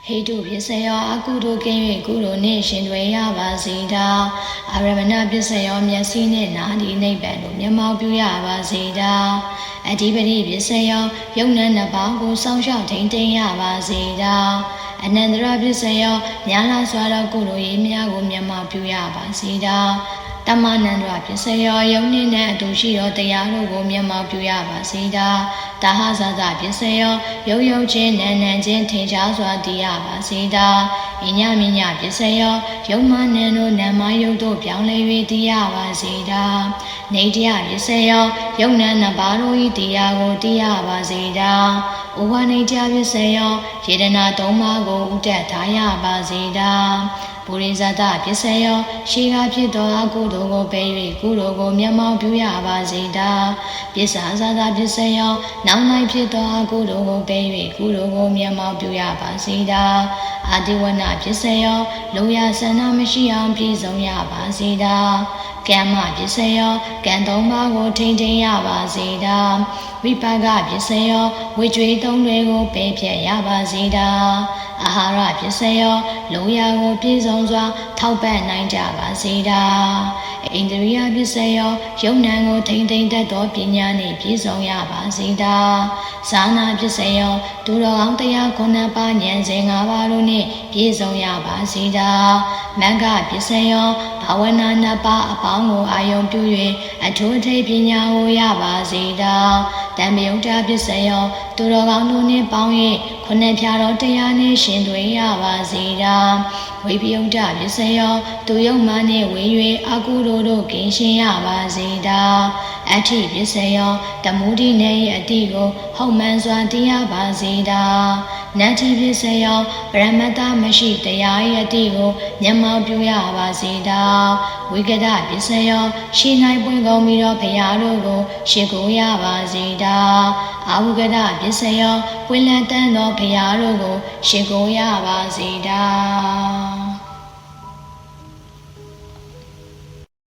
ဟေတုပစ္စယောအကုသိုလ်ကင်း၍ကုသိုလ်နှင့်ရှင်တွယ်ရပါစေတာအာရမဏပစ္စယောမျက်စိနှင့်နားဒီနိဗ္ဗာန်ကိုမျက်မှောက်ပြုရပါစေတာအဓိပတိပစ္စယောယုံနာနှစ်ပါးကိုစောင့်ရှောက်ထိန်းသိမ်းရပါစေတာအနန္တရပစ္စယောများလာစွာသောကုသိုလ်ရေးများကိုမျက်မှောက်ပြုရပါစေတာတမနန္ဒပစ္စယောယုံနှင့်အတူရှိသောတရားတို့ကိုမျက်မှောက်ပြုရပါစေတာတာဟဇဇပစ္စယောရုပ်ရုပ်ချင်းနာနာချင်းထင်ရှားစွာတည်ရပါစေတာအညမညပစ္စယောယုံမနံတို့နာမယုတ်တို့ပြောင်းလဲ၍တည်ရပါစေတာနေတယပစ္စယောယုံနံနှစ်ပါးတို့၏တရားကိုတည်ရပါစေတာဥပနိတယပစ္စယောယေဒနာသုံးပါးကိုဥဒတ်ထားရပါစေတာပုရိသတပစ္စယောရှိကဖြစ်သောအကုသိုလ်ကိုပယ်၍ကုသိုလ်ကိုမျက်မှောက်ပြုရပါစေတာပစ္ဆာဇာတပစ္စယောနောက်၌ဖြစ်သောအကုသိုလ်ကိုပယ်၍ကုသိုလ်ကိုမျက်မှောက်ပြုရပါစေတာအာတိဝနပစ္စယောလူရဆန္ဒမရှိအောင်ပြည့်စုံရပါစေတာကမ္မပစ္စယောကံသုံးပါးကိုထိန်းသိမ်းရပါစေတာဝိပါကပစ္စယောဝိကြွေသုံးတွေကိုပယ်ဖြတ်ရပါစေတာအာဟာရပစ္စယောလုံရကိုပြည့်စုံစွာထောက်ပံ့နိုင်ကြပါစေတာဣန္ဒြိယပစ္စယောယုံနံကိုထိမ့်သိမ့်တတ်သောပညာနှင့်ပြည့်စုံရပါစေတာဇာနာပစ္စယောသူတော်ကောင်းတရားခုနှစ်ပါးဉာဏ်စဉ်၅ပါးတို့နှင့်ပြည့်စုံရပါစေတာမဂ္ဂပစ္စယောဘာဝနာနှစ်ပါးအပေါင်းကိုအာယုံပြု၍အထူးထိပ်ပညာကိုရပါစေတာတံမြုံတာပစ္စယောသူတော်ကောင်းတို့နှင့်ပေါင်း၍ခုနှစ်ဖြာတော်တရားနှင့်ရှင်သွေးရပါစေတာဝိပယုံတပစ္စယောသူယုံမှနှင့်ဝေ၍အကုသိုလ်တို့ကင်းရှင်းရပါစေတာအဋ္ဌိပစ္စယောတမုဒိနေ၏အတိကိုဟုတ်မှန်စွာတရားပါစေတာနတ္ထိပစ္စယောပရမတ္တမရှိတရား၏အတိကိုမျက်မှောက်ပြုရပါစေတာဝိကဒပစ္စယောရှိ၌ပွင့်ကုန်ပြီးတော့ဘုရားတို့ကိုရှိခိုးရပါစေတာအာဝိကဒပစ္စယောပွင့်လန်းတန်းသောဘုရားတို့ကိုရှိခိုးရပါစေတာ